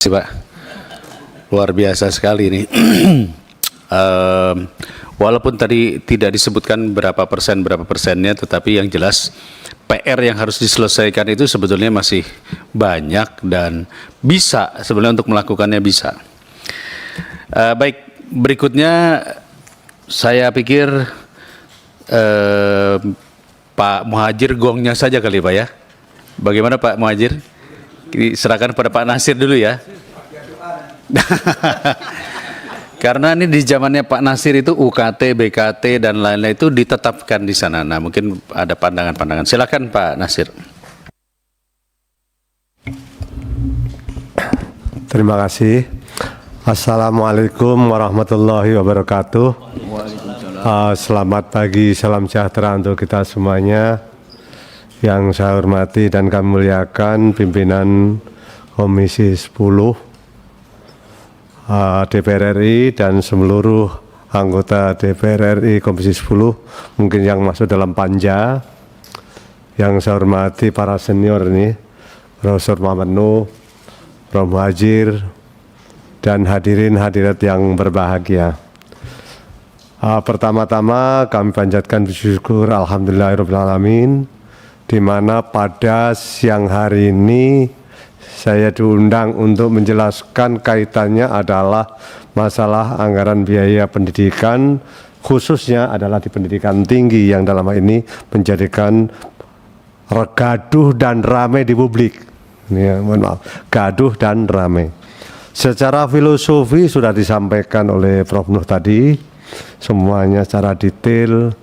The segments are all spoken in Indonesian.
Pak. Luar biasa sekali ini. Walaupun tadi tidak disebutkan berapa persennya, tetapi yang jelas PR yang harus diselesaikan itu sebetulnya masih banyak dan bisa sebenarnya untuk melakukannya bisa. Baik, berikutnya saya pikir Pak Muhadjir gongnya saja kali Pak ya. Bagaimana Pak Muhadjir? Serahkan pada Pak Nasir dulu ya. Karena ini di zamannya Pak Nasir itu UKT, BKT dan lain-lain itu ditetapkan di sana. Nah, mungkin ada pandangan-pandangan. Silakan Pak Nasir. Terima kasih. Assalamualaikum warahmatullahi wabarakatuh. Selamat pagi, salam sejahtera untuk kita semuanya. Yang saya hormati dan kami muliakan pimpinan Komisi 10 DPR RI dan seluruh anggota DPR RI Komisi 10, mungkin yang masuk dalam panja. Yang saya hormati para senior ini, Profesor Muhammad Nuh, Prof. Muhadjir, dan hadirin hadirat yang berbahagia. Pertama-tama kami panjatkan puji syukur alhamdulillahirrahmanirrahim, di mana pada siang hari ini saya diundang untuk menjelaskan kaitannya adalah masalah anggaran biaya pendidikan, khususnya adalah di pendidikan tinggi yang dalam hal ini menjadikan gaduh dan ramai di publik. Ini, mohon maaf, gaduh dan ramai. Secara filosofi sudah disampaikan oleh Prof. Nuh tadi, semuanya secara detail.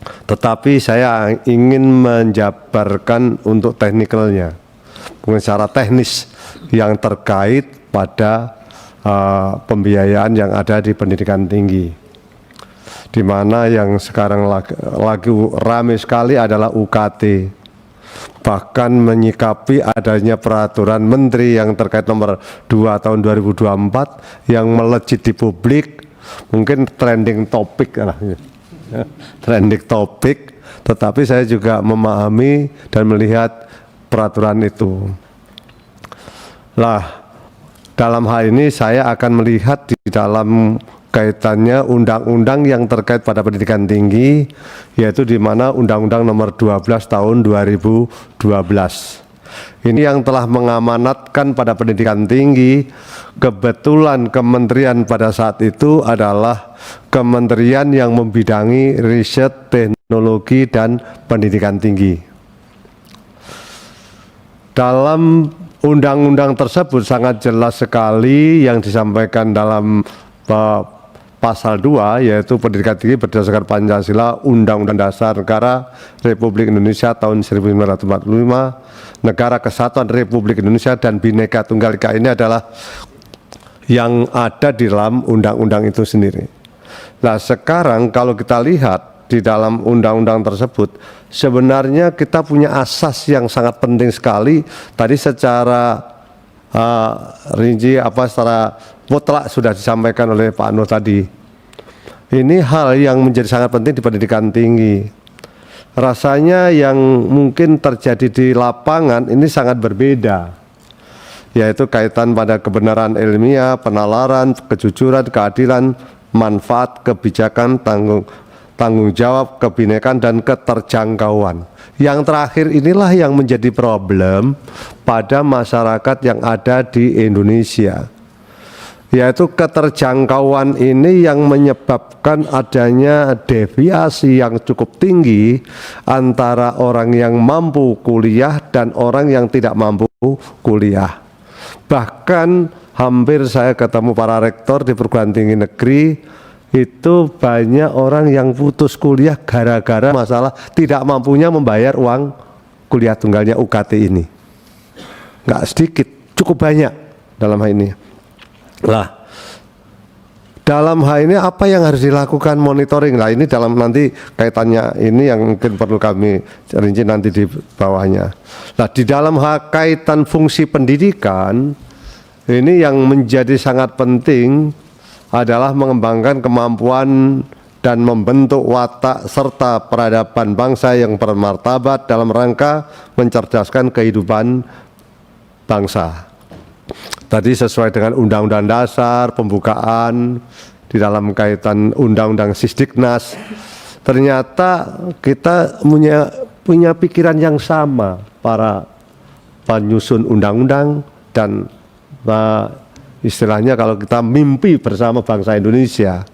Tetapi saya ingin menjabarkan untuk teknikalnya, mungkin secara teknis yang terkait pada pembiayaan yang ada di pendidikan tinggi, di mana yang sekarang lagi ramai sekali adalah UKT, bahkan menyikapi adanya peraturan menteri yang terkait nomor 2 tahun 2024 yang melejit di publik, mungkin trending topik lah, trending topik, tetapi saya juga memahami dan melihat peraturan itu. Lah, dalam hal ini saya akan melihat di dalam kaitannya undang-undang yang terkait pada pendidikan tinggi, yaitu di mana Undang-Undang Nomor 12 Tahun 2012. Ini yang telah mengamanatkan pada pendidikan tinggi. Kebetulan kementerian pada saat itu adalah kementerian yang membidangi riset, teknologi, dan pendidikan tinggi. Dalam undang-undang tersebut sangat jelas sekali yang disampaikan dalam pasal 2, yaitu pendidikan tinggi berdasarkan Pancasila, Undang-Undang Dasar Negara Republik Indonesia tahun 1945, Negara Kesatuan Republik Indonesia, dan Bhinneka Tunggal Ika ini adalah yang ada di dalam undang-undang itu sendiri. Nah, sekarang kalau kita lihat di dalam undang-undang tersebut, sebenarnya kita punya asas yang sangat penting sekali. Tadi secara rinci secara mutlak sudah disampaikan oleh Pak Nuh tadi. Ini hal yang menjadi sangat penting di pendidikan tinggi. Rasanya yang mungkin terjadi di lapangan ini sangat berbeda, yaitu kaitan pada kebenaran ilmiah, penalaran, kejujuran, keadilan, manfaat, kebijakan, tanggung jawab, kebinekaan, dan keterjangkauan. Yang terakhir inilah yang menjadi problem pada masyarakat yang ada di Indonesia, yaitu keterjangkauan ini yang menyebabkan adanya deviasi yang cukup tinggi antara orang yang mampu kuliah dan orang yang tidak mampu kuliah. Bahkan hampir saya ketemu para rektor di perguruan tinggi negeri, itu banyak orang yang putus kuliah gara-gara masalah tidak mampunya membayar uang kuliah tunggalnya UKT ini. Nggak sedikit, cukup banyak dalam hal ini. Lah, dalam hal ini apa yang harus dilakukan monitoring? Lah, ini dalam nanti kaitannya ini yang mungkin perlu kami rinci nanti di bawahnya. Nah, di dalam hal kaitan fungsi pendidikan, ini yang menjadi sangat penting adalah mengembangkan kemampuan dan membentuk watak serta peradaban bangsa yang bermartabat dalam rangka mencerdaskan kehidupan bangsa. tadi sesuai dengan Undang-Undang Dasar, pembukaan di dalam kaitan Undang-Undang Sisdiknas, ternyata kita punya pikiran yang sama para penyusun undang-undang dan istilahnya kalau kita mimpi bersama bangsa Indonesia.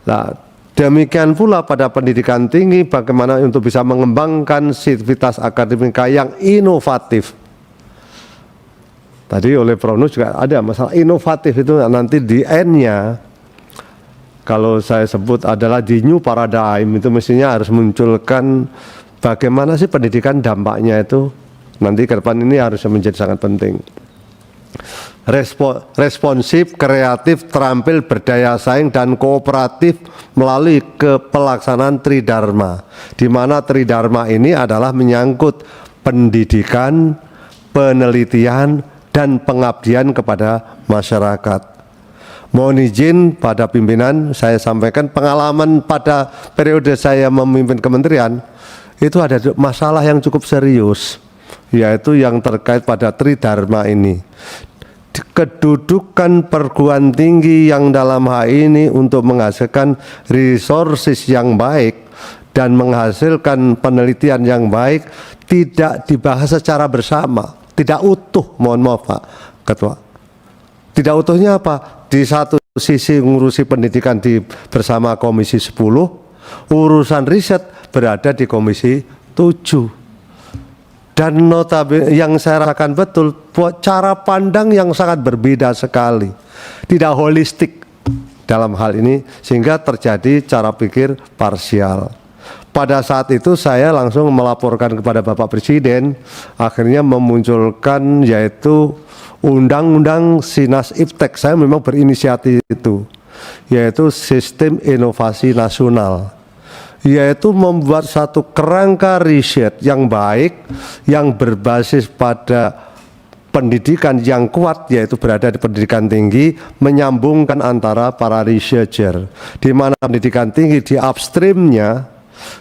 Nah, demikian pula pada pendidikan tinggi, bagaimana untuk bisa mengembangkan sivitas akademika yang inovatif. Tadi oleh Prof. Nus juga ada masalah inovatif itu nanti di N-nya, kalau saya sebut adalah di new paradigm, itu mestinya harus munculkan bagaimana sih pendidikan dampaknya itu nanti ke depan ini harus menjadi sangat penting. Responsif, kreatif, terampil, berdaya saing, dan kooperatif melalui pelaksanaan Tridharma, di mana Tridharma ini adalah menyangkut pendidikan, penelitian, dan pengabdian kepada masyarakat. Mohon izin pada pimpinan, saya sampaikan pengalaman pada periode saya memimpin kementerian, itu ada masalah yang cukup serius, yaitu yang terkait pada Tridharma ini. Kedudukan perguruan tinggi yang dalam hal ini untuk menghasilkan resources yang baik dan menghasilkan penelitian yang baik tidak dibahas secara bersama, tidak utuh, mohon maaf Pak Ketua. Tidak utuhnya apa? Di satu sisi ngurusi pendidikan bersama Komisi 10, urusan riset berada di Komisi 7. Dan notabene yang saya rasakan betul, cara pandang yang sangat berbeda sekali, tidak holistik dalam hal ini, sehingga terjadi cara pikir parsial. Pada saat itu saya langsung melaporkan kepada Bapak Presiden, akhirnya memunculkan yaitu Undang-Undang Sinas Iptek. Saya memang berinisiatif itu, yaitu Sistem Inovasi Nasional, yaitu membuat satu kerangka riset yang baik, yang berbasis pada pendidikan yang kuat, yaitu berada di pendidikan tinggi, menyambungkan antara para researcher, di mana pendidikan tinggi di upstreamnya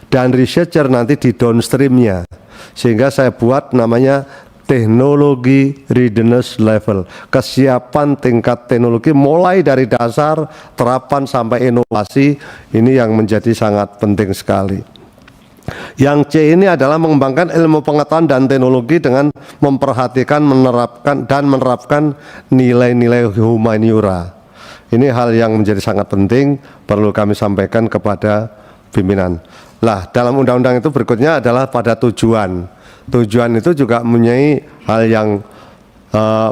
dan researcher nanti di downstreamnya, sehingga saya buat namanya teknologi readiness level, kesiapan tingkat teknologi mulai dari dasar, terapan sampai inovasi, ini yang menjadi sangat penting sekali. Yang C ini adalah mengembangkan ilmu pengetahuan dan teknologi dengan memperhatikan, menerapkan nilai-nilai humaniora. Ini hal yang menjadi sangat penting, perlu kami sampaikan kepada pimpinan. Lah, dalam undang-undang itu berikutnya adalah pada tujuan. Tujuan itu juga mempunyai hal yang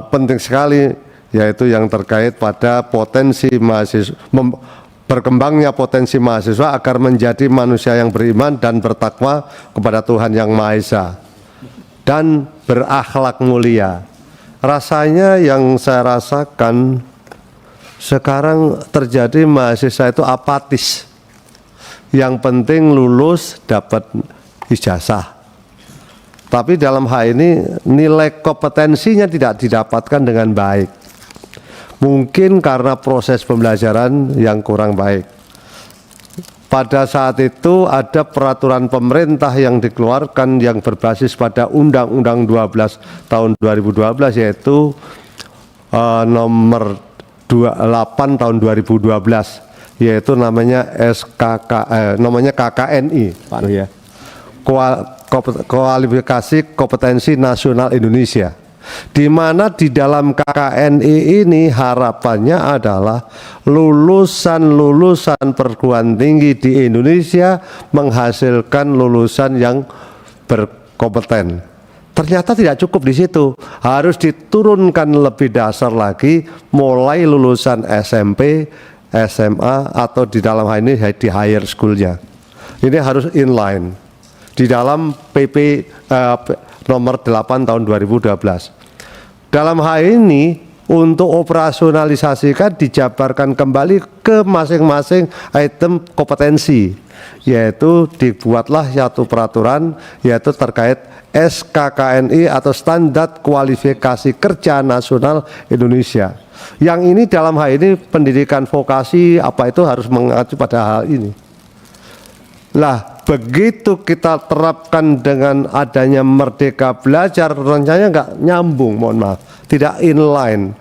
penting sekali, yaitu yang terkait pada potensi mahasiswa, berkembangnya potensi mahasiswa agar menjadi manusia yang beriman dan bertakwa kepada Tuhan Yang Maha Esa dan berakhlak mulia. Rasanya yang saya rasakan sekarang terjadi mahasiswa itu apatis. Yang penting lulus dapat ijazah. Tapi dalam hal ini nilai kompetensinya tidak didapatkan dengan baik. Mungkin karena proses pembelajaran yang kurang baik. Pada saat itu ada peraturan pemerintah yang dikeluarkan yang berbasis pada Undang-Undang 12 tahun 2012, yaitu nomor 28 tahun 2012, yaitu namanya namanya KKNI, Pak Nuh ya. Kualifikasi Kompetensi Nasional Indonesia, di mana di dalam KKNI ini harapannya adalah lulusan perguruan tinggi di Indonesia menghasilkan lulusan yang berkompeten. Ternyata tidak cukup di situ, harus diturunkan lebih dasar lagi, mulai lulusan SMP, SMA, atau di dalam hal ini di higher school-nya. Ini harus inline di dalam PP nomor 8 tahun 2012. Dalam hal ini untuk operasionalisasikan dijabarkan kembali ke masing-masing item kompetensi, yaitu dibuatlah satu peraturan yaitu terkait SKKNI atau Standar Kualifikasi Kerja Nasional Indonesia. Yang ini dalam hal ini pendidikan vokasi apa itu harus mengacu pada hal ini. Lah, begitu kita terapkan dengan adanya Merdeka Belajar, rencananya nggak nyambung, mohon maaf, tidak inline.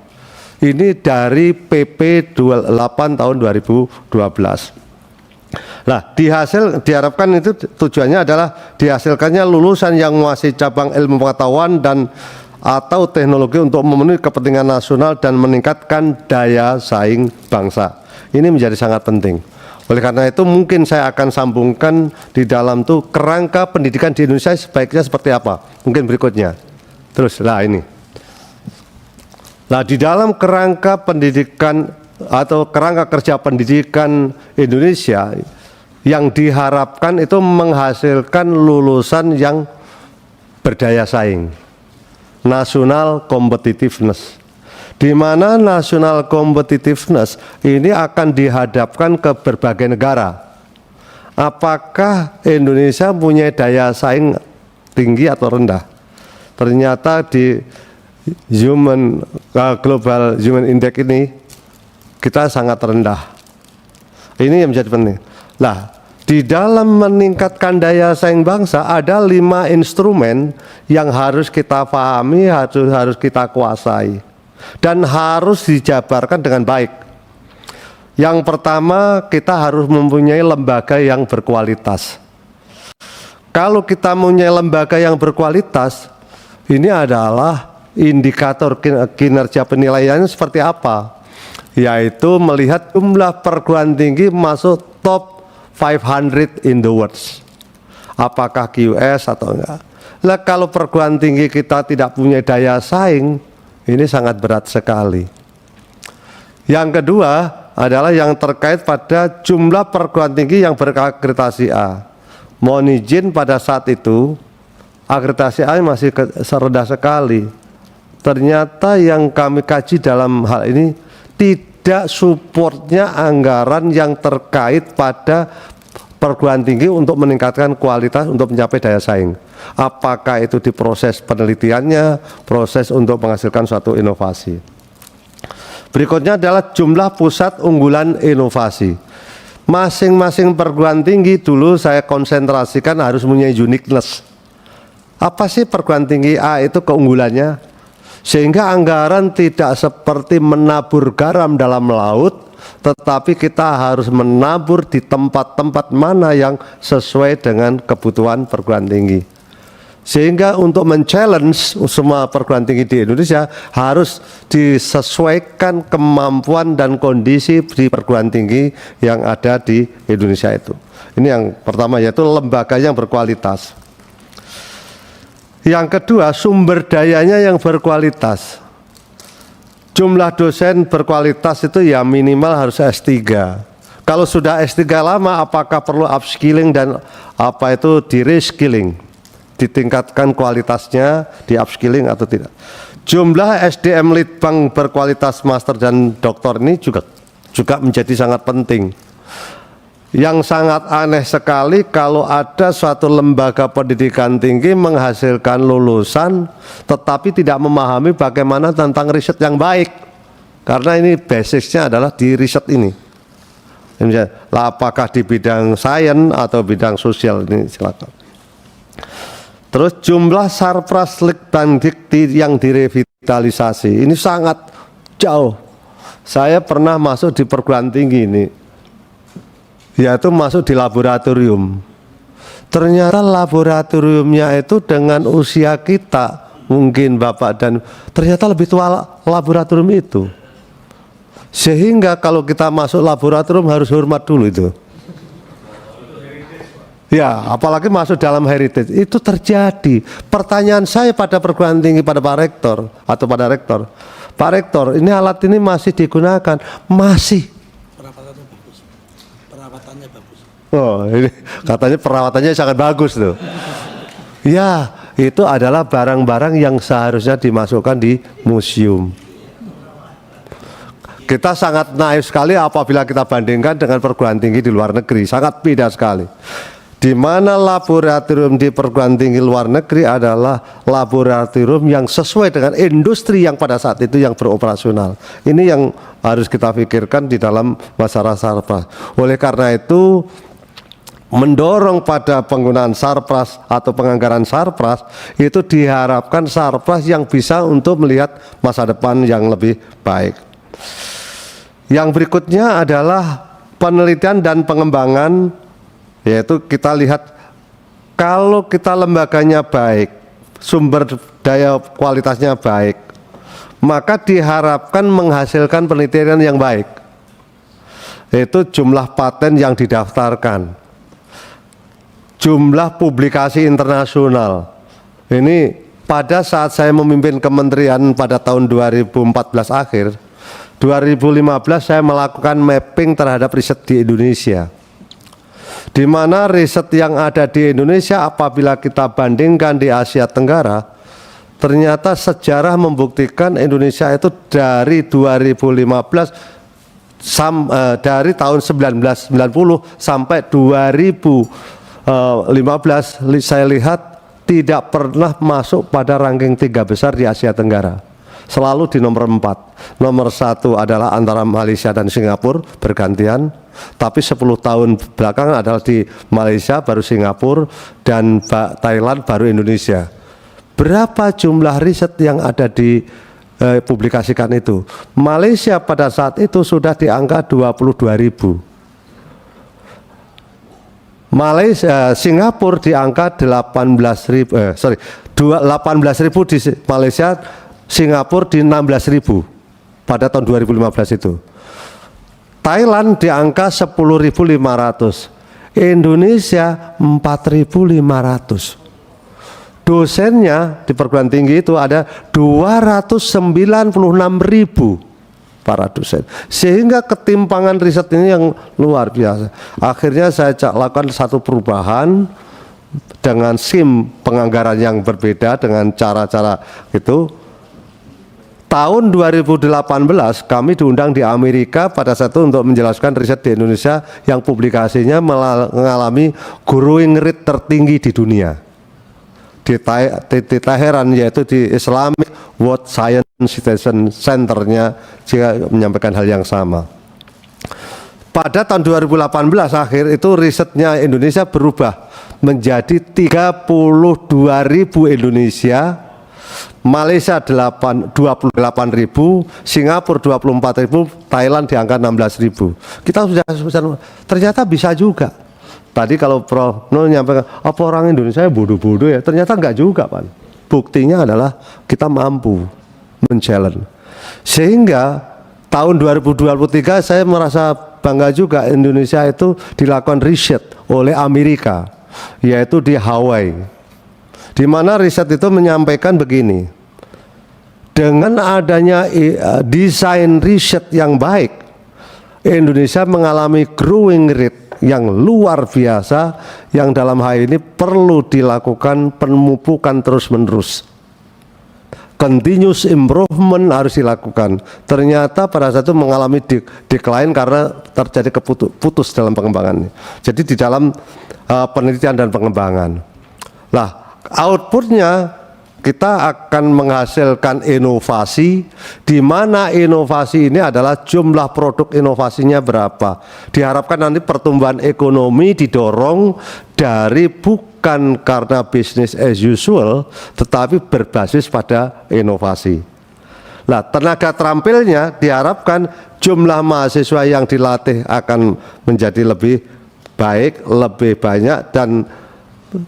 Ini dari PP 28 tahun 2012. Nah, diharapkan itu tujuannya adalah dihasilkannya lulusan yang menguasai cabang ilmu pengetahuan dan atau teknologi untuk memenuhi kepentingan nasional dan meningkatkan daya saing bangsa. Ini menjadi sangat penting. Oleh karena itu mungkin saya akan sambungkan di dalam tuh kerangka pendidikan di Indonesia sebaiknya seperti apa. Mungkin berikutnya. Terus lah ini. Nah, di dalam kerangka pendidikan atau kerangka kerja pendidikan Indonesia yang diharapkan itu menghasilkan lulusan yang berdaya saing. National competitiveness. Di mana national competitiveness ini akan dihadapkan ke berbagai negara. Apakah Indonesia punya daya saing tinggi atau rendah? Ternyata di Global Human Index ini kita sangat rendah. Ini yang menjadi penting. Nah, di dalam meningkatkan daya saing bangsa ada 5 instrumen yang harus kita pahami, harus kita kuasai. Dan harus dijabarkan dengan baik. Yang pertama, kita harus mempunyai lembaga yang berkualitas. Kalau kita mempunyai lembaga yang berkualitas, ini adalah indikator kinerja penilaiannya seperti apa? Yaitu melihat jumlah perguruan tinggi masuk top 500 in the world. Apakah QS atau enggak? Nah, kalau perguruan tinggi kita tidak punya daya saing, ini sangat berat sekali. Yang kedua adalah yang terkait pada jumlah perguruan tinggi yang berakreditasi A. Mohon izin pada saat itu akreditasi A masih rendah sekali. Ternyata yang kami kaji dalam hal ini tidak supportnya anggaran yang terkait pada perguruan tinggi untuk meningkatkan kualitas untuk mencapai daya saing. Apakah itu di proses penelitiannya, proses untuk menghasilkan suatu inovasi. Berikutnya adalah jumlah pusat unggulan inovasi. Masing-masing perguruan tinggi dulu saya konsentrasikan harus punya uniqueness. Apa sih perguruan tinggi A itu keunggulannya? Sehingga anggaran tidak seperti menabur garam dalam laut, tetapi kita harus menabur di tempat-tempat mana yang sesuai dengan kebutuhan perguruan tinggi. Sehingga untuk men-challenge semua perguruan tinggi di Indonesia harus disesuaikan kemampuan dan kondisi di perguruan tinggi yang ada di Indonesia itu. Ini yang pertama, yaitu lembaga yang berkualitas. Yang kedua, sumber dayanya yang berkualitas. Jumlah dosen berkualitas itu ya minimal harus S3. Kalau sudah S3 lama, apakah perlu upskilling dan apa itu di reskilling? Ditingkatkan kualitasnya, di upskilling atau tidak. Jumlah SDM Litbang berkualitas master dan doktor ini juga menjadi sangat penting. Yang sangat aneh sekali kalau ada suatu lembaga pendidikan tinggi menghasilkan lulusan tetapi tidak memahami bagaimana tentang riset yang baik. Karena ini basisnya adalah di riset ini. Apakah di bidang sains atau bidang sosial ini, silakan. Terus jumlah sarpras Litbangdikti yang direvitalisasi ini sangat jauh. Saya pernah masuk di perguruan tinggi ini, yaitu masuk di laboratorium. Ternyata laboratoriumnya itu dengan usia kita, mungkin Bapak dan ternyata lebih tua laboratorium itu. Sehingga kalau kita masuk laboratorium harus hormat dulu itu. Ya, apalagi masuk dalam heritage, itu terjadi. Pertanyaan saya pada perguruan tinggi, pada Pak Rektor atau pada Rektor, Pak Rektor, ini alat ini masih digunakan? Masih. Perawatannya bagus. Oh, ini katanya perawatannya sangat bagus tuh. Ya, itu adalah barang-barang yang seharusnya dimasukkan di museum. Kita sangat naif sekali apabila kita bandingkan dengan perguruan tinggi di luar negeri, sangat beda sekali. Di mana laboratorium di perguruan tinggi luar negeri adalah laboratorium yang sesuai dengan industri yang pada saat itu yang beroperasional. Ini yang harus kita pikirkan di dalam masyarakat. Oleh karena itu mendorong pada penggunaan sarpras atau penganggaran sarpras, itu diharapkan sarpras yang bisa untuk melihat masa depan yang lebih baik. Yang berikutnya adalah penelitian dan pengembangan, yaitu kita lihat kalau kita lembaganya baik, sumber daya kualitasnya baik, maka diharapkan menghasilkan penelitian yang baik, yaitu jumlah paten yang didaftarkan, jumlah publikasi internasional. Ini pada saat saya memimpin kementerian pada tahun 2014 akhir, 2015 saya melakukan mapping terhadap riset di Indonesia, di mana riset yang ada di Indonesia apabila kita bandingkan di Asia Tenggara, ternyata sejarah membuktikan Indonesia itu dari 2015 dari tahun 1990 sampai 2015 saya lihat tidak pernah masuk pada ranking 3 besar di Asia Tenggara, selalu di nomor 4. Nomor 1 adalah antara Malaysia dan Singapura bergantian, tapi 10 tahun belakangan adalah di Malaysia, baru Singapura, dan Thailand, baru Indonesia. Berapa jumlah riset yang ada di publikasikan itu? Malaysia pada saat itu sudah di angka 22.000. Singapura di angka 18.000 di Malaysia, Singapura di 16.000 pada tahun 2015 itu. Thailand di angka 10.500, Indonesia 4.500. Dosennya di perguruan tinggi itu ada 296.000 para dosen, sehingga ketimpangan riset ini yang luar biasa. Akhirnya saya lakukan satu perubahan dengan SIM penganggaran yang berbeda, dengan cara-cara itu. Tahun 2018 kami diundang di Amerika pada saat itu untuk menjelaskan riset di Indonesia yang publikasinya mengalami growing rate tertinggi di dunia di Teheran, yaitu di Islamic World Science Citation Center-nya juga menyampaikan hal yang sama. Pada tahun 2018 akhir itu risetnya Indonesia berubah menjadi 32.000 Indonesia, Malaysia 28.000, Singapura 24.000, Thailand di angka 16.000. Kita sudah ternyata bisa juga. Tadi kalau Prof. Nul nyampaikan, apa orang Indonesia bodoh-bodoh ya? Ternyata enggak juga, Pak. Buktinya adalah kita mampu men-challenge. Sehingga tahun 2023 saya merasa bangga juga Indonesia itu dilakukan riset oleh Amerika, yaitu di Hawaii. Di mana riset itu menyampaikan begini, dengan adanya desain riset yang baik, Indonesia mengalami growing rate yang luar biasa, yang dalam hal ini perlu dilakukan pemupukan terus-menerus. Continuous improvement harus dilakukan. Ternyata pada saat itu mengalami decline karena terjadi putus dalam pengembangannya. Jadi di dalam penelitian dan pengembangan. Lah, outputnya kita akan menghasilkan inovasi, di mana inovasi ini adalah jumlah produk inovasinya berapa. Diharapkan nanti pertumbuhan ekonomi didorong dari bukan karena business as usual, tetapi berbasis pada inovasi. Nah, tenaga terampilnya diharapkan jumlah mahasiswa yang dilatih akan menjadi lebih baik, lebih banyak, dan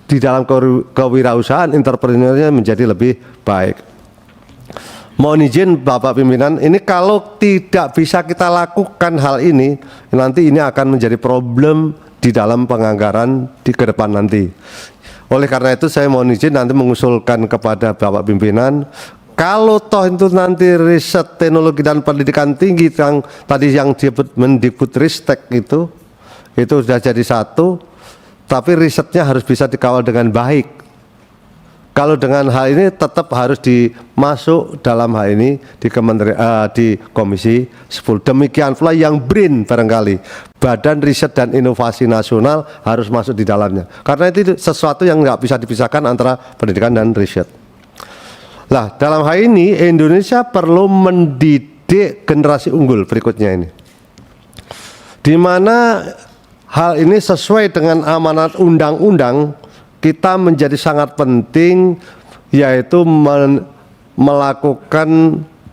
di dalam kewirausahaan entrepreneurnya menjadi lebih baik. Mohon izin Bapak Pimpinan, ini kalau tidak bisa kita lakukan hal ini, nanti ini akan menjadi problem di dalam penganggaran di ke depan nanti. Oleh karena itu saya mohon izin nanti mengusulkan kepada Bapak Pimpinan, kalau toh itu nanti riset teknologi dan pendidikan tinggi yang tadi yang disebut Mendikbudristek itu sudah jadi satu, tapi risetnya harus bisa dikawal dengan baik. Kalau dengan hal ini tetap harus dimasuk dalam hal ini di Komisi 10. Demikian pula yang BRIN barangkali, Badan Riset dan Inovasi Nasional, harus masuk di dalamnya. Karena itu sesuatu yang nggak bisa dipisahkan antara pendidikan dan riset. Nah, dalam hal ini Indonesia perlu mendidik generasi unggul berikutnya ini, di mana hal ini sesuai dengan amanat undang-undang, kita menjadi sangat penting yaitu melakukan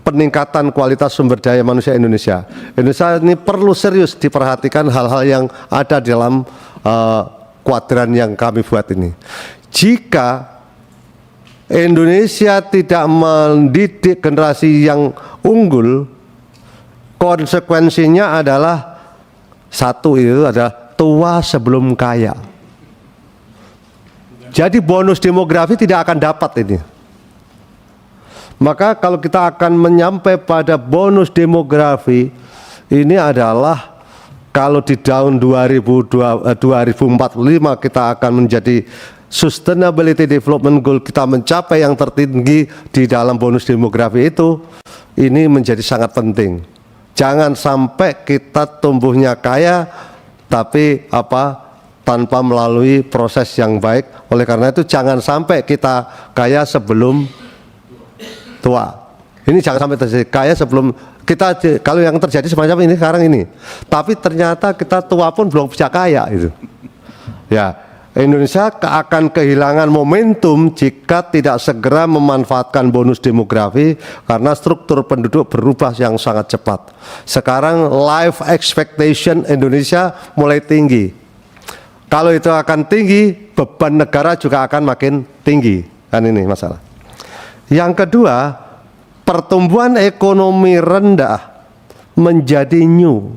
peningkatan kualitas sumber daya manusia Indonesia. Indonesia ini perlu serius diperhatikan hal-hal yang ada dalam kuadran yang kami buat ini. Jika Indonesia tidak mendidik generasi yang unggul, konsekuensinya adalah satu, itu adalah tua sebelum kaya. Jadi bonus demografi tidak akan dapat ini. Maka kalau kita akan menyampai pada bonus demografi, ini adalah kalau di tahun 2045 kita akan menjadi Sustainability Development Goal, kita mencapai yang tertinggi di dalam bonus demografi itu, ini menjadi sangat penting. Jangan sampai kita tumbuhnya kaya tapi tanpa melalui proses yang baik. Oleh karena itu jangan sampai kita kaya sebelum tua. Ini jangan sampai terjadi kaya sebelum kita, kalau yang terjadi semacam ini sekarang ini. Tapi ternyata kita tua pun belum bisa kaya itu. Ya, Indonesia akan kehilangan momentum jika tidak segera memanfaatkan bonus demografi karena struktur penduduk berubah yang sangat cepat. Sekarang life expectation Indonesia mulai tinggi. Kalau itu akan tinggi, beban negara juga akan makin tinggi. Kan ini masalah. Yang kedua, pertumbuhan ekonomi rendah menjadi new.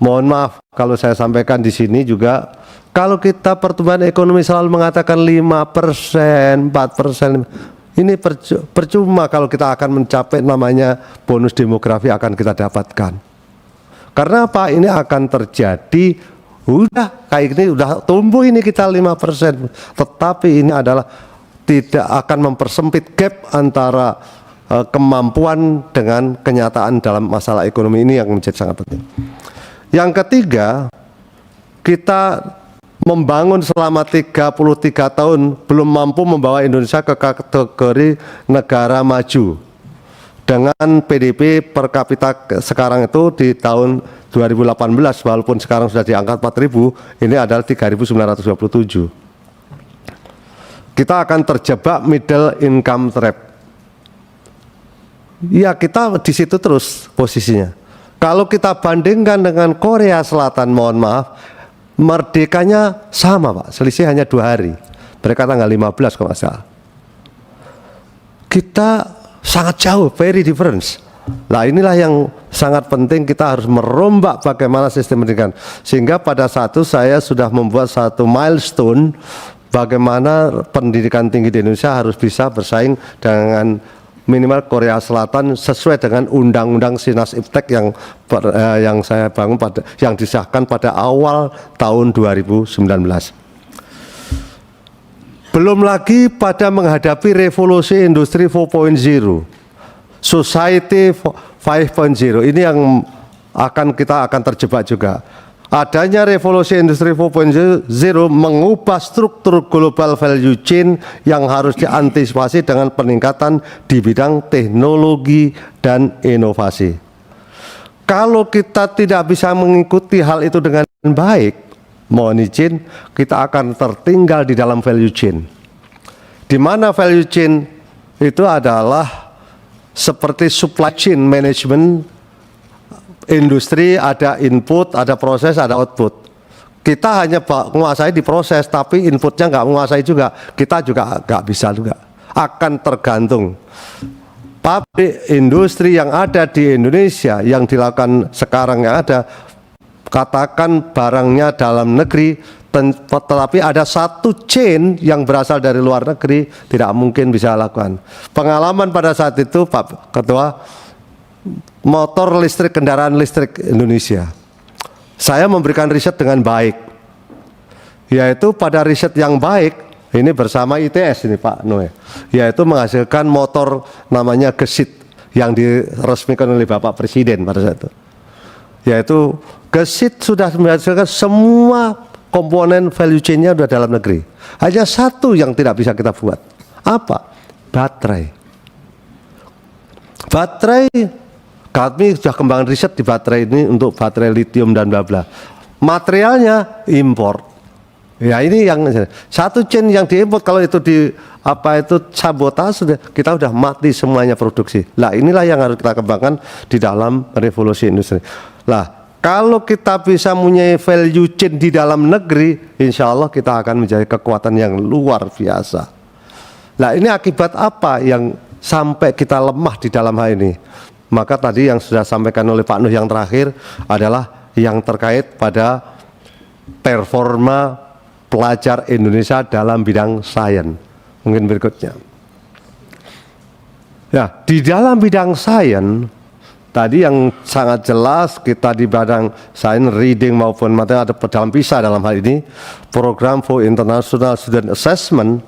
Mohon maaf kalau saya sampaikan di sini juga, kalau kita pertumbuhan ekonomi selalu mengatakan 5%, 4%, ini percuma kalau kita akan mencapai namanya bonus demografi akan kita dapatkan. Karena apa? Ini akan terjadi, udah kayak gini, udah tumbuh ini kita 5%, tetapi ini adalah tidak akan mempersempit gap antara kemampuan dengan kenyataan dalam masalah ekonomi ini yang menjadi sangat penting. Yang ketiga, kita membangun selama 33 tahun belum mampu membawa Indonesia ke kategori negara maju. Dengan PDB per kapita sekarang itu di tahun 2018, walaupun sekarang sudah diangkat 4.000, ini adalah 3.927. Kita akan terjebak middle income trap. Ya, kita di situ terus posisinya. Kalau kita bandingkan dengan Korea Selatan, mohon maaf, merdekanya sama Pak, selisih hanya 2 hari. Mereka tanggal 15 kalau nggak salah. Kita sangat jauh, very difference. Nah, inilah yang sangat penting, kita harus merombak bagaimana sistem pendidikan. Sehingga pada saat itu saya sudah membuat satu milestone bagaimana pendidikan tinggi di Indonesia harus bisa bersaing dengan minimal Korea Selatan sesuai dengan undang-undang Sinas Iptek yang saya bangun yang disahkan pada awal tahun 2019. Belum lagi pada menghadapi revolusi industri 4.0, society 5.0, ini yang kita akan terjebak juga. Adanya revolusi industri 4.0 mengubah struktur global value chain yang harus diantisipasi dengan peningkatan di bidang teknologi dan inovasi. Kalau kita tidak bisa mengikuti hal itu dengan baik, mohon izin, kita akan tertinggal di dalam value chain. Di mana value chain itu adalah seperti supply chain management. Industri ada input, ada proses, ada output. Kita hanya menguasai di proses, tapi inputnya nggak menguasai juga. Kita juga nggak bisa juga. Akan tergantung. Pabrik industri yang ada di Indonesia yang dilakukan sekarang yang ada, katakan barangnya dalam negeri, tetapi ada satu chain yang berasal dari luar negeri, tidak mungkin bisa lakukan. Pengalaman pada saat itu Pak Ketua, motor listrik, kendaraan listrik Indonesia, saya memberikan riset dengan baik, yaitu pada riset yang baik ini bersama ITS ini Pak Noe, yaitu menghasilkan motor namanya Gesit yang diresmikan oleh Bapak Presiden pada saat itu, yaitu Gesit sudah menghasilkan semua komponen value chain-nya sudah dalam negeri. Hanya satu yang tidak bisa kita buat, apa? Baterai. Kami sudah kembangkan riset di baterai ini untuk baterai lithium dan bla bla. materialnya impor. Ya ini yang satu chain yang diimpor, kalau itu sabotase, kita udah mati semuanya produksi. Lah inilah yang harus kita kembangkan di dalam revolusi industri. Lah kalau kita bisa mempunyai value chain di dalam negeri, insya Allah kita akan menjadi kekuatan yang luar biasa. Lah ini akibat apa yang sampai kita lemah di dalam hal ini? Maka tadi yang sudah sampaikan oleh Pak Nuh yang terakhir adalah yang terkait pada performa pelajar Indonesia dalam bidang sains. Mungkin berikutnya. Ya, di dalam bidang sains tadi yang sangat jelas kita di bidang sains reading maupun materi ada dalam PISA dalam hal ini program for International Student Assessment,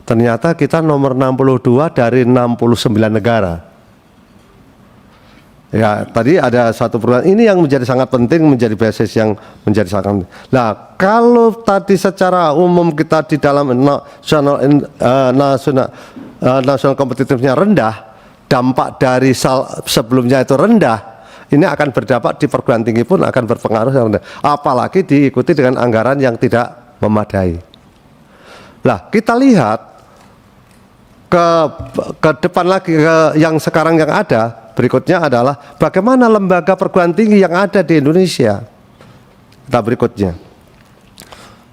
ternyata kita nomor 62 dari 69 negara. Ya, tadi ada satu program ini yang menjadi sangat penting, menjadi basis yang menjadi sangat penting. Nah, kalau tadi secara umum kita di dalam nasional kompetitifnya rendah, dampak dari sebelumnya itu rendah, ini akan berdampak di perguruan tinggi pun akan berpengaruh yang rendah. Apalagi diikuti dengan anggaran yang tidak memadai. Lah, kita lihat ke depan lagi yang sekarang yang ada. Berikutnya adalah bagaimana lembaga perguruan tinggi yang ada di Indonesia. Kita berikutnya,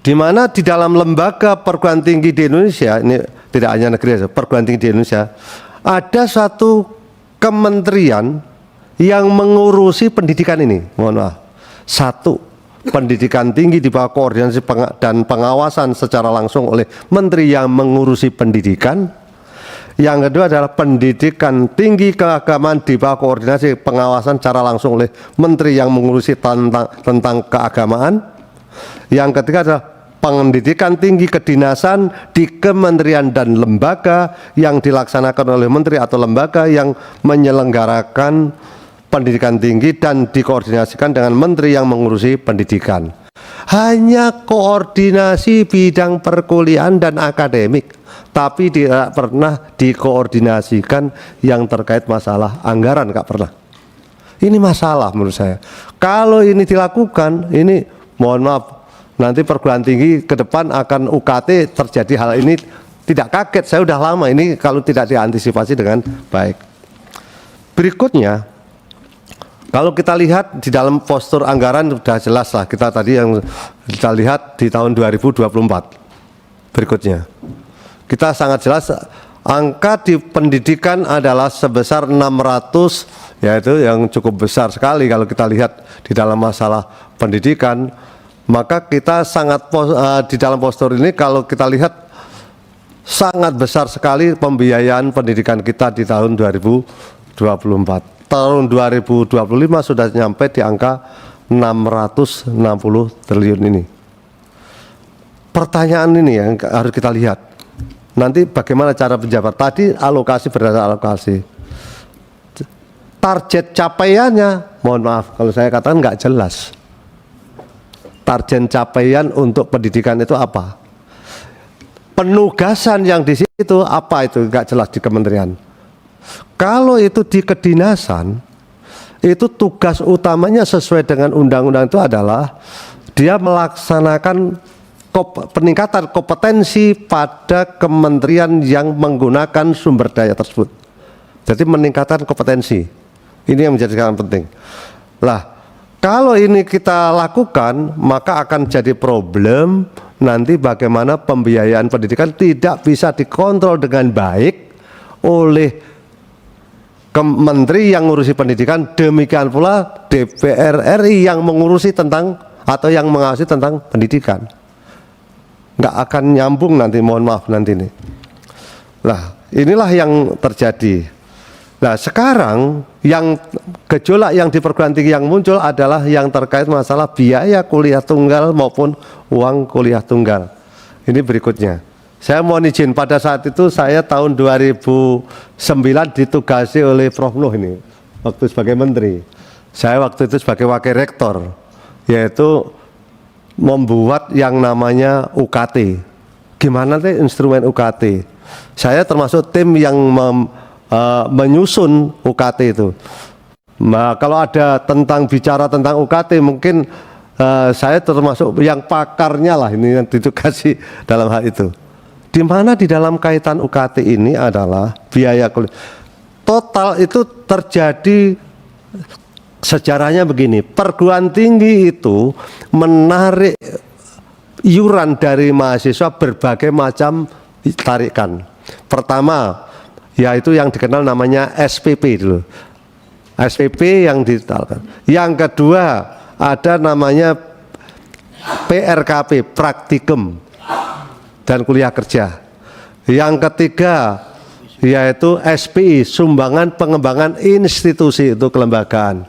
di mana di dalam lembaga perguruan tinggi di Indonesia, ini tidak hanya negeri, perguruan tinggi di Indonesia, ada satu kementerian yang mengurusi pendidikan ini. Mohon maaf, satu pendidikan tinggi di bawah koordinasi dan pengawasan secara langsung oleh menteri yang mengurusi pendidikan. Yang kedua adalah pendidikan tinggi keagamaan di bawah koordinasi pengawasan secara langsung oleh menteri yang mengurusi tentang keagamaan. Yang ketiga adalah pendidikan tinggi kedinasan di kementerian dan lembaga yang dilaksanakan oleh menteri atau lembaga yang menyelenggarakan pendidikan tinggi dan dikoordinasikan dengan menteri yang mengurusi pendidikan. Hanya koordinasi bidang perkuliahan dan akademik, tapi tidak pernah dikoordinasikan yang terkait masalah anggaran, nggak pernah. Ini masalah menurut saya. Kalau ini dilakukan, ini mohon maaf, nanti perguruan tinggi ke depan akan UKT terjadi hal ini, tidak kaget, saya udah lama ini kalau tidak diantisipasi dengan baik. Berikutnya, kalau kita lihat di dalam postur anggaran sudah jelas lah, kita tadi yang kita lihat di tahun 2024. Berikutnya, kita sangat jelas angka di pendidikan adalah sebesar 600, yaitu yang cukup besar sekali kalau kita lihat di dalam masalah pendidikan. Maka kita sangat di dalam postur ini kalau kita lihat sangat besar sekali pembiayaan pendidikan kita di tahun 2024. Tahun 2025 sudah nyampe di angka 660 triliun ini. Pertanyaan ini yang harus kita lihat. Nanti bagaimana cara penjabat? Tadi alokasi berdasarkan alokasi. Target capaiannya, mohon maaf kalau saya katakan nggak jelas. Target capaian untuk pendidikan itu apa? Penugasan yang di situ apa itu nggak jelas di kementerian. Kalau itu di kedinasan, itu tugas utamanya sesuai dengan undang-undang itu adalah dia melaksanakan peningkatan kompetensi pada kementerian yang menggunakan sumber daya tersebut. Jadi meningkatkan kompetensi. Ini yang menjadi sangat penting. Lah, kalau ini kita lakukan, maka akan jadi problem nanti bagaimana pembiayaan pendidikan tidak bisa dikontrol dengan baik oleh menteri yang mengurusi pendidikan, demikian pula DPR RI yang mengurusi tentang atau yang mengawasi tentang pendidikan. Nggak akan nyambung nanti, mohon maaf nanti ini. Nah, inilah yang terjadi. Nah, sekarang yang gejolak yang di perguruan tinggi yang muncul adalah yang terkait masalah biaya kuliah tunggal maupun uang kuliah tunggal. Ini berikutnya. Saya mohon izin, pada saat itu saya tahun 2009 ditugasi oleh Prof. Nuh ini, waktu sebagai menteri. Saya waktu itu sebagai wakil rektor, yaitu membuat yang namanya UKT. Gimana sih instrumen UKT? Saya termasuk tim yang menyusun UKT itu. Nah, kalau ada bicara tentang UKT, mungkin saya termasuk yang pakarnya lah ini yang ditugasi dalam hal itu. Di mana di dalam kaitan UKT ini adalah biaya kuliah total itu terjadi sejarahnya begini. Perguruan tinggi itu menarik iuran dari mahasiswa berbagai macam tarikan. Pertama, yaitu yang dikenal namanya SPP dulu. SPP yang ditawarkan. Yang kedua ada namanya PRKP, praktikum dan kuliah kerja. Yang ketiga yaitu SPI, sumbangan pengembangan institusi, itu kelembagaan.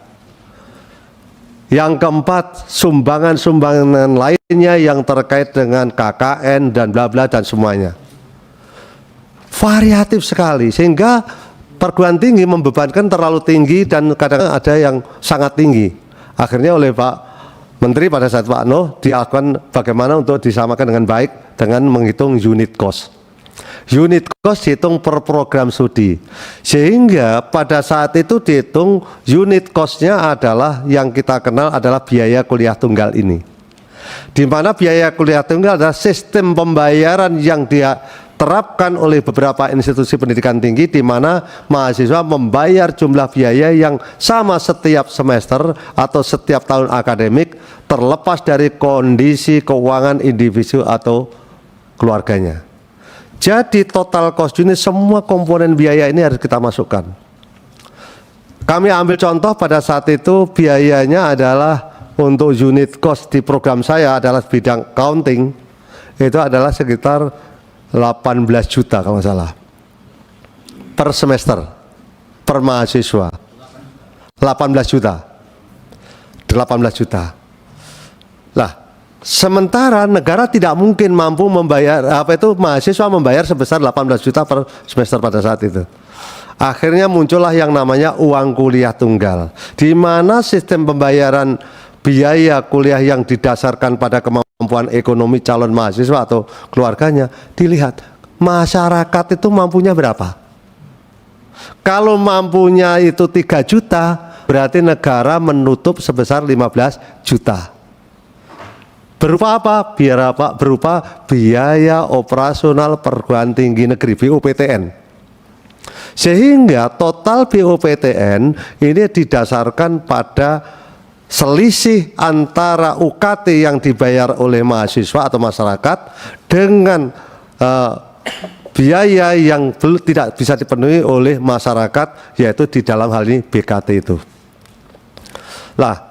Yang keempat, sumbangan-sumbangan lainnya yang terkait dengan KKN dan bla bla dan semuanya. Variatif sekali sehingga perguruan tinggi membebankan terlalu tinggi dan kadang ada yang sangat tinggi. Akhirnya oleh Pak Menteri pada saat Pak Nuh dilakukan bagaimana untuk disamakan dengan baik dengan menghitung unit cost. Unit cost dihitung per program studi, sehingga pada saat itu dihitung unit cost-nya adalah yang kita kenal adalah biaya kuliah tunggal ini. Di mana biaya kuliah tunggal adalah sistem pembayaran yang dia terapkan oleh beberapa institusi pendidikan tinggi, di mana mahasiswa membayar jumlah biaya yang sama setiap semester atau setiap tahun akademik, terlepas dari kondisi keuangan individu atau keluarganya. Jadi total cost unit, semua komponen biaya ini harus kita masukkan. Kami ambil contoh pada saat itu biayanya adalah untuk unit cost di program saya adalah bidang accounting, itu adalah sekitar 18 juta kalau nggak salah per semester per mahasiswa. 18 juta. Lah, sementara negara tidak mungkin mampu membayar mahasiswa membayar sebesar 18 juta per semester pada saat itu. Akhirnya muncullah yang namanya uang kuliah tunggal, di mana sistem pembayaran biaya kuliah yang didasarkan pada kemampuan ekonomi calon mahasiswa atau keluarganya dilihat masyarakat itu mampunya berapa. Kalau mampunya itu 3 juta, berarti negara menutup sebesar 15 juta. Berupa apa? Berupa biaya operasional perguruan tinggi negeri BOPTN. Sehingga total BOPTN ini didasarkan pada selisih antara UKT yang dibayar oleh mahasiswa atau masyarakat dengan biaya yang tidak bisa dipenuhi oleh masyarakat, yaitu di dalam hal ini BKT itu. Lah,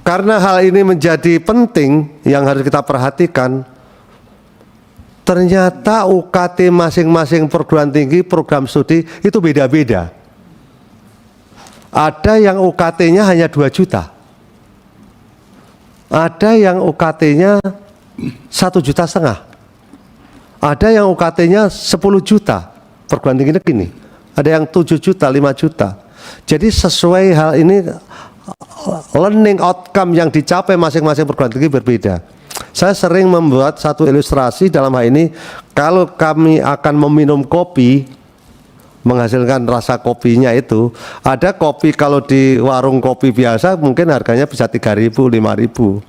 karena hal ini menjadi penting yang harus kita perhatikan, ternyata UKT masing-masing perguruan tinggi program studi itu beda-beda. Ada yang UKT-nya hanya 2 juta. Ada yang UKT-nya 1,5 juta. Ada yang UKT-nya 10 juta perguruan tinggi negeri ini. Ada yang 7 juta, 5 juta. Jadi sesuai hal ini learning outcome yang dicapai masing-masing perguruan tinggi berbeda. Saya sering membuat satu ilustrasi dalam hal ini. Kalau kami akan meminum kopi, menghasilkan rasa kopinya itu, ada kopi kalau di warung kopi biasa mungkin harganya bisa 3.000, 5.000.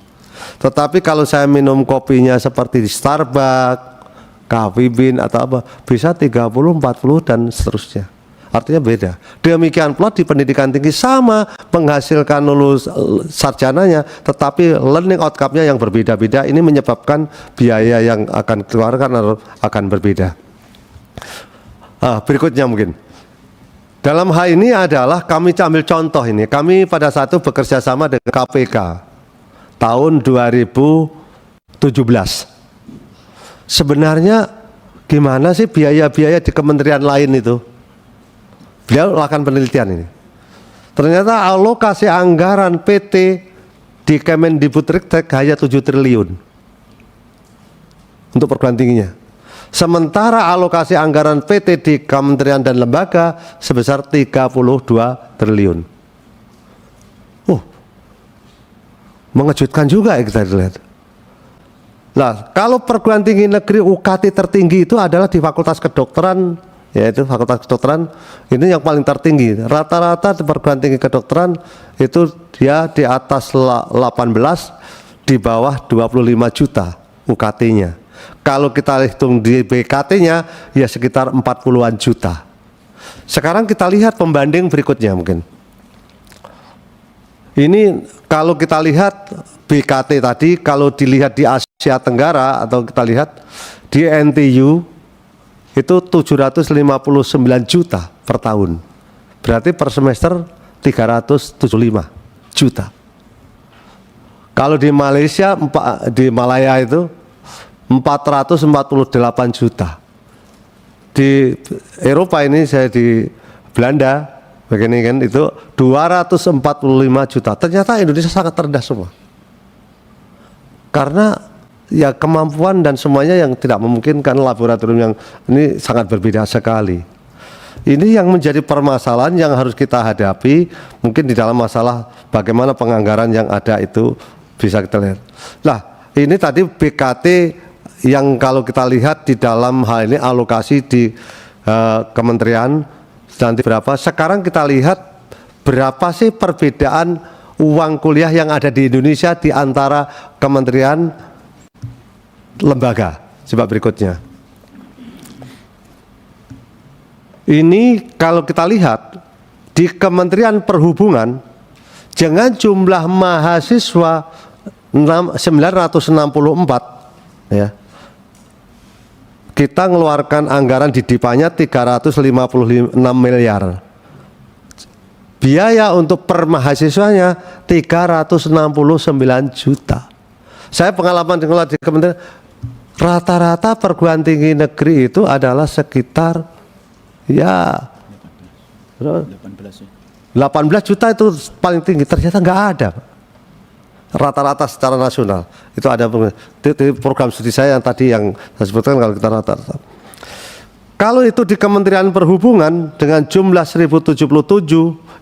Tetapi kalau saya minum kopinya seperti di Starbucks, Coffee Bean atau apa, bisa 30, 40 dan seterusnya. Artinya beda. Demikian pula di pendidikan tinggi sama, menghasilkan lulus sarjananya, tetapi learning outcome-nya yang berbeda-beda. Ini menyebabkan biaya yang akan dikeluarkan akan berbeda. Berikutnya mungkin. Dalam hal ini adalah kami ambil contoh ini. Kami pada saat itu bekerja sama dengan KPK tahun 2017. Sebenarnya gimana sih biaya-biaya di kementerian lain itu? Beliau lakukan penelitian ini. Ternyata alokasi anggaran PT di Kemendikbudristek hanya 7 triliun untuk perguruan tingginya. Sementara alokasi anggaran PT di kementerian dan lembaga sebesar 32 triliun. Mengejutkan juga ya kita lihat. Nah, kalau perguruan tinggi negeri UKT tertinggi itu adalah di Fakultas Kedokteran, yaitu Fakultas Kedokteran ini yang paling tertinggi. Rata-rata di perguruan tinggi kedokteran itu dia di atas 18 di bawah 25 juta UKT-nya. Kalau kita hitung di BKT-nya ya sekitar 40-an juta. Sekarang kita lihat pembanding berikutnya mungkin. Ini kalau kita lihat BKT tadi, kalau dilihat di Asia Tenggara atau kita lihat di NTU itu 759 juta per tahun. Berarti per semester 375 juta. Kalau di Malaysia, di Malaya itu 448 juta. Di Eropa ini saya di Belanda, begini kan itu 245 juta. Ternyata Indonesia sangat rendah semua. Karena ya kemampuan dan semuanya yang tidak memungkinkan, laboratorium yang ini sangat berbeda sekali. Ini yang menjadi permasalahan yang harus kita hadapi, mungkin di dalam masalah bagaimana penganggaran yang ada itu bisa kita lihat. Nah, ini tadi BKT yang kalau kita lihat di dalam hal ini alokasi di kementerian nanti berapa. Sekarang kita lihat berapa sih perbedaan uang kuliah yang ada di Indonesia di antara kementerian lembaga. Coba berikutnya. Ini kalau kita lihat di Kementerian Perhubungan dengan jumlah mahasiswa 964 ya. Kita mengeluarkan anggaran di DIPA-nya 356 miliar. Biaya untuk per mahasiswanya 369 juta. Saya pengalaman di kementerian, rata-rata perguruan tinggi negeri itu adalah sekitar ya 18 juta itu paling tinggi. Ternyata nggak ada rata-rata secara nasional. Itu ada di program studi saya yang tadi yang saya sebutkan kalau kita rata-rata. Kalau itu di Kementerian Perhubungan dengan jumlah 1077,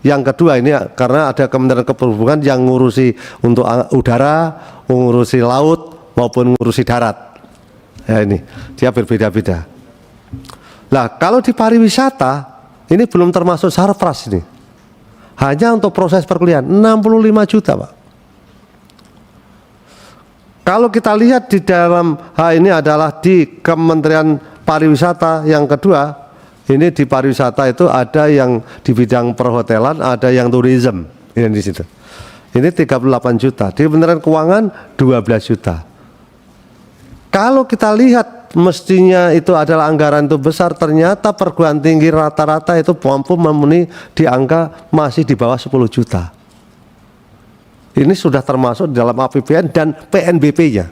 yang kedua ini karena ada Kementerian Perhubungan yang ngurusi untuk udara, ngurusi laut maupun ngurusi darat. Ya ini, dia berbeda-beda. Nah, kalau di pariwisata ini belum termasuk sarpras ini. Hanya untuk proses perkuliahan 65 juta, Pak. Kalau kita lihat di dalam hal ini adalah di Kementerian Pariwisata yang kedua, ini di pariwisata itu ada yang di bidang perhotelan, ada yang tourism, ini di situ. Ini 38 juta. Di Kementerian Keuangan 12 juta. Kalau kita lihat mestinya itu adalah anggaran itu besar, ternyata perguruan tinggi rata-rata itu mampu memenuhi di angka masih di bawah 10 juta. Ini sudah termasuk dalam APBN dan PNBP-nya.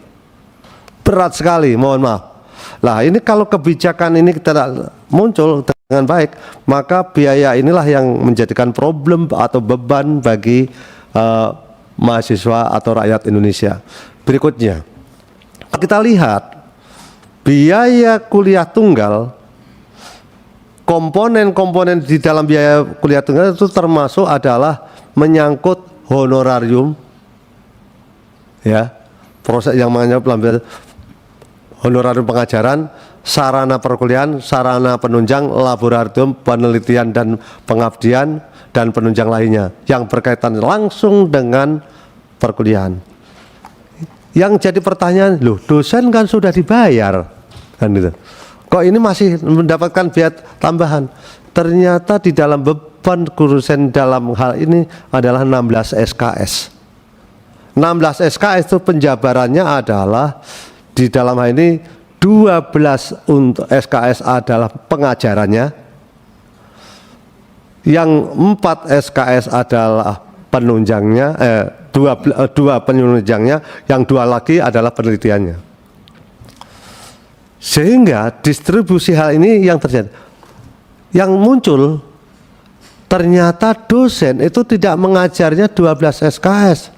Berat sekali, mohon maaf. Nah, ini kalau kebijakan ini tidak muncul dengan baik, maka biaya inilah yang menjadikan problem atau beban bagi mahasiswa atau rakyat Indonesia. Berikutnya, kita lihat biaya kuliah tunggal, komponen-komponen di dalam biaya kuliah tunggal itu termasuk adalah menyangkut honorarium, ya, proses yang menyangkut honorarium pengajaran, sarana perkuliahan, sarana penunjang, laboratorium, penelitian dan pengabdian, dan penunjang lainnya yang berkaitan langsung dengan perkuliahan. Yang jadi pertanyaan, loh, dosen kan sudah dibayar, kan gitu. Kok ini masih mendapatkan biaya tambahan? Ternyata di dalam beban dosen dalam hal ini adalah 16 SKS. 16 SKS itu penjabarannya adalah di dalam hal ini 12 untuk SKS adalah pengajarannya, yang 4 SKS adalah penunjangnya, dua penunjangnya, yang 2 lagi adalah penelitiannya. Sehingga distribusi hal ini yang terjadi, yang muncul ternyata dosen itu tidak mengajarnya 12 SKS,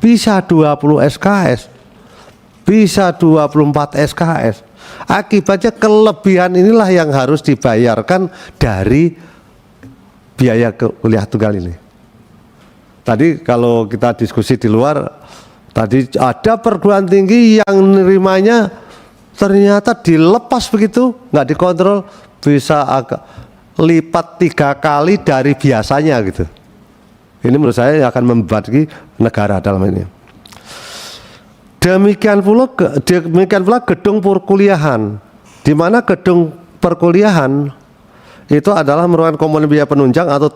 bisa 20 SKS, bisa 24 SKS. Akibatnya kelebihan inilah yang harus dibayarkan dari biaya kuliah tunggal ini. Tadi kalau kita diskusi di luar, tadi ada perguruan tinggi yang nerimanya ternyata dilepas begitu, nggak dikontrol, bisa agak lipat 3 kali dari biasanya gitu. Ini menurut saya akan membebani negara dalam ini. Demikian pula gedung perkuliahan, di mana gedung perkuliahan itu adalah merupakan komponen biaya penunjang atau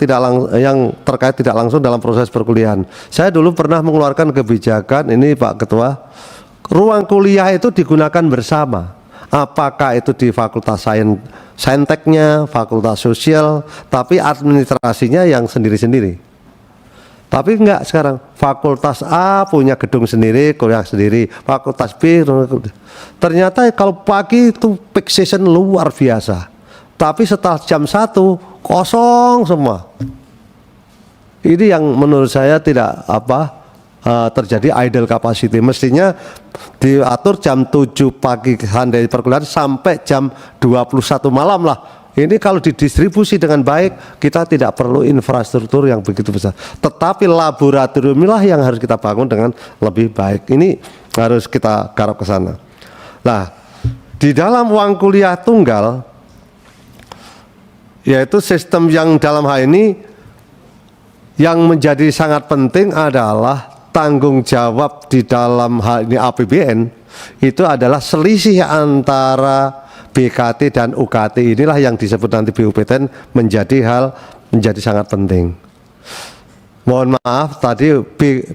yang terkait tidak langsung dalam proses perkuliahan. Saya dulu pernah mengeluarkan kebijakan ini Pak Ketua, ruang kuliah itu digunakan bersama. Apakah itu di Fakultas Sainteknya, Fakultas Sosial, tapi administrasinya yang sendiri-sendiri. Tapi enggak sekarang, Fakultas A punya gedung sendiri, kuliah sendiri, Fakultas B. Ternyata kalau pagi itu peak season luar biasa. Tapi setelah jam 1 kosong semua. Ini yang menurut saya tidak terjadi idle capacity. Mestinya diatur jam 7 pagi handai perkuliahan sampai jam 21 malam lah. Ini kalau didistribusi dengan baik, kita tidak perlu infrastruktur yang begitu besar. Tetapi laboratorium inilah yang harus kita bangun dengan lebih baik. Ini harus kita garap ke sana. Nah, di dalam uang kuliah tunggal, yaitu sistem yang dalam hal ini yang menjadi sangat penting adalah tanggung jawab di dalam hal ini APBN, itu adalah selisih antara BKT dan UKT. Inilah yang disebut nanti BUPTN menjadi sangat penting. Mohon maaf tadi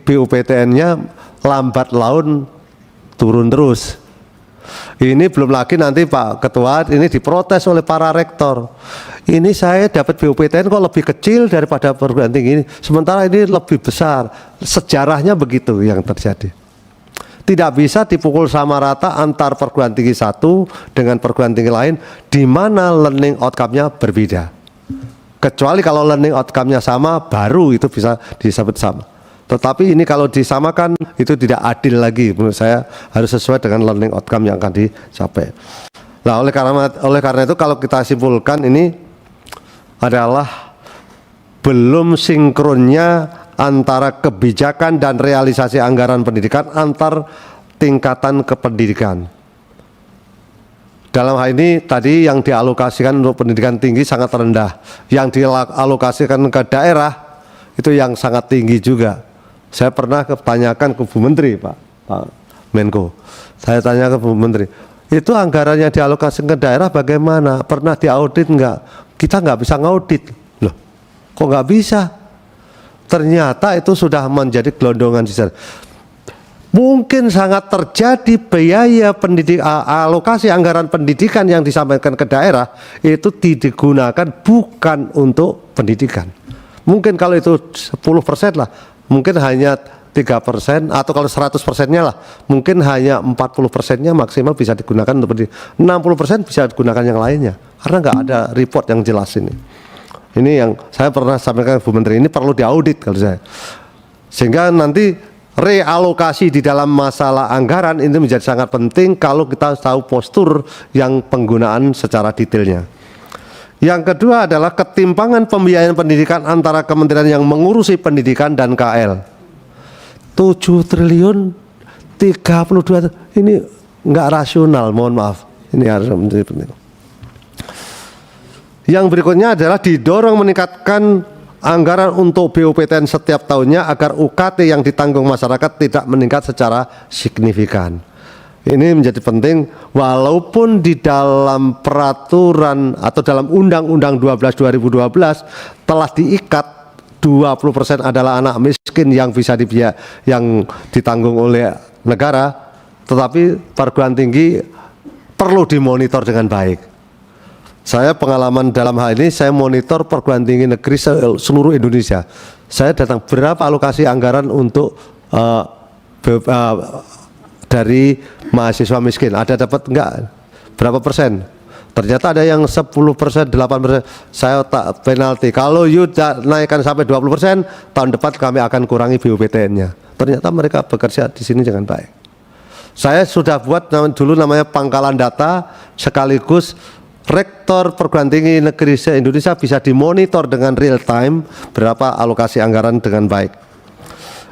BUPTN-nya lambat laun turun terus. Ini belum lagi nanti Pak Ketua ini diprotes oleh para rektor. Ini saya dapat BUPTN kok lebih kecil daripada perguruan tinggi ini, sementara ini lebih besar. Sejarahnya begitu yang terjadi. Tidak bisa dipukul sama rata antar perguruan tinggi satu dengan perguruan tinggi lain, di mana learning outcome-nya berbeda. Kecuali kalau learning outcome-nya sama, baru itu bisa disebut sama. Tetapi ini kalau disamakan itu tidak adil lagi, menurut saya harus sesuai dengan learning outcome yang akan dicapai. Nah, oleh karena itu kalau kita simpulkan ini adalah belum sinkronnya antara kebijakan dan realisasi anggaran pendidikan antar tingkatan kependidikan. Dalam hal ini tadi yang dialokasikan untuk pendidikan tinggi sangat rendah, yang dialokasikan ke daerah itu yang sangat tinggi juga. Saya pernah tanyakan ke Bu Menteri, Pak Menko. Saya tanya ke Bu Menteri, itu anggaran yang dialokasikan ke daerah bagaimana? Pernah diaudit enggak? Kita nggak bisa ngaudit. Loh, kok nggak bisa? Ternyata itu sudah menjadi gelondongan sisa. Mungkin sangat terjadi biaya alokasi anggaran pendidikan yang disampaikan ke daerah itu digunakan bukan untuk pendidikan. Mungkin kalau itu 10% lah, mungkin hanya 3%, atau kalau 100%-nya lah, mungkin hanya 40%-nya maksimal bisa digunakan untuk pendidikan. 60% bisa digunakan yang lainnya, karena nggak ada report yang jelas ini. Ini yang saya pernah sampaikan ke Bu Menteri, ini perlu diaudit kalau saya. Sehingga nanti realokasi di dalam masalah anggaran ini menjadi sangat penting kalau kita tahu postur yang penggunaan secara detailnya. Yang kedua adalah ketimpangan pembiayaan pendidikan antara kementerian yang mengurusi pendidikan dan KL. 7 triliun 32 ini nggak rasional, mohon maaf. Ini harus menjadi penting. Yang berikutnya adalah didorong meningkatkan anggaran untuk BUPTN setiap tahunnya agar UKT yang ditanggung masyarakat tidak meningkat secara signifikan. Ini menjadi penting walaupun di dalam peraturan atau dalam Undang-Undang 12 2012 telah diikat 20% adalah anak miskin yang bisa yang ditanggung oleh negara, tetapi perguruan tinggi perlu dimonitor dengan baik. Saya pengalaman dalam hal ini, saya monitor perguruan tinggi negeri seluruh Indonesia. Saya datang berapa alokasi anggaran untuk dari mahasiswa miskin, ada dapat enggak? Berapa persen? Ternyata ada yang 10%, 8%, saya tak penalti. Kalau you naikkan sampai 20%, tahun depan kami akan kurangi BUPTN-nya. Ternyata mereka bekerja di sini dengan baik. Saya sudah buat dulu namanya pangkalan data, sekaligus rektor perguruan tinggi negeri se-Indonesia bisa dimonitor dengan real time berapa alokasi anggaran dengan baik.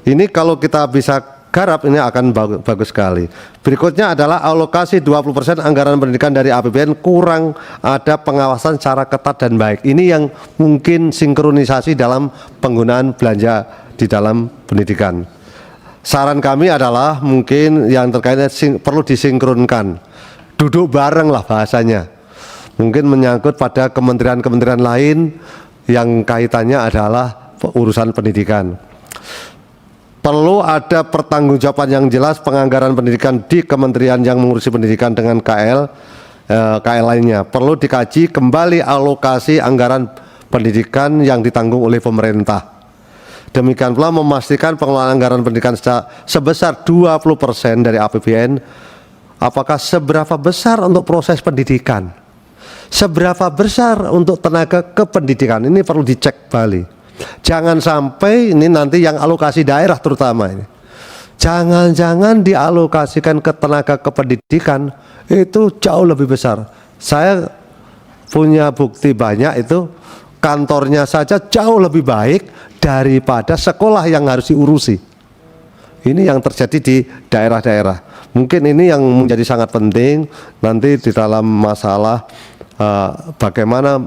Ini kalau kita bisa garap ini akan bagus sekali. Berikutnya adalah alokasi 20% anggaran pendidikan dari APBN kurang ada pengawasan secara ketat dan baik. Ini yang mungkin sinkronisasi dalam penggunaan belanja di dalam pendidikan. Saran kami adalah mungkin yang terkait perlu disinkronkan, duduk bareng lah bahasanya. Mungkin menyangkut pada kementerian-kementerian lain yang kaitannya adalah urusan pendidikan. Perlu ada pertanggungjawaban yang jelas penganggaran pendidikan di kementerian yang mengurusi pendidikan dengan KL lainnya. Perlu dikaji kembali alokasi anggaran pendidikan yang ditanggung oleh pemerintah. Demikian pula memastikan pengelolaan anggaran pendidikan sebesar 20% dari APBN. Apakah seberapa besar untuk proses pendidikan? Seberapa besar untuk tenaga kependidikan? Ini perlu dicek balik. Jangan sampai ini nanti yang alokasi daerah terutama ini. Jangan-jangan dialokasikan ke tenaga kependidikan itu jauh lebih besar. Saya punya bukti banyak itu kantornya saja jauh lebih baik daripada sekolah yang harus diurusi. Ini yang terjadi di daerah-daerah. Mungkin ini yang menjadi sangat penting nanti di dalam masalah bagaimana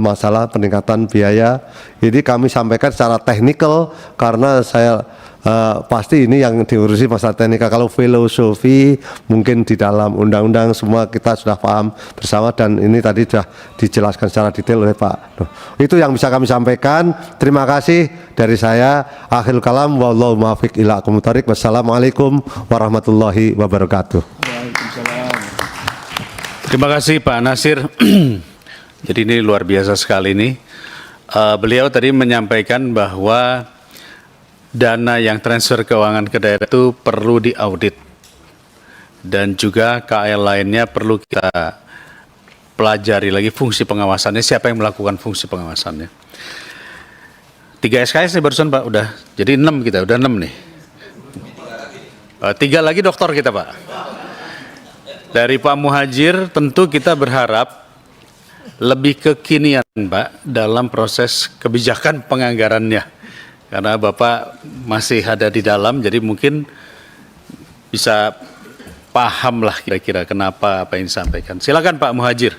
masalah peningkatan biaya. Ini kami sampaikan secara teknikal karena saya pasti ini yang diurusi masalah teknikal. Kalau filosofi mungkin di dalam undang-undang semua kita sudah paham bersama dan ini tadi sudah dijelaskan secara detail oleh Pak. Itu yang bisa kami sampaikan. Terima kasih dari saya. Akhirul kalam wallahu muwaffiq ila aqwamit thoriq. Wassalamualaikum warahmatullahi wabarakatuh. Terima kasih Pak Nasir. Jadi ini luar biasa sekali ini. Beliau tadi menyampaikan bahwa dana yang transfer keuangan ke daerah itu perlu diaudit. Dan juga KL lainnya perlu kita pelajari lagi fungsi pengawasannya, siapa yang melakukan fungsi pengawasannya. 3 SKS nih barusan Pak, udah. Jadi 6 kita, udah 6 nih. 3 lagi dokter kita Pak. Dari Pak Muhajir tentu kita berharap lebih kekinian Pak dalam proses kebijakan penganggarannya. Karena Bapak masih ada di dalam, jadi mungkin bisa paham lah kira-kira kenapa apa yang disampaikan. Silakan Pak Muhajir.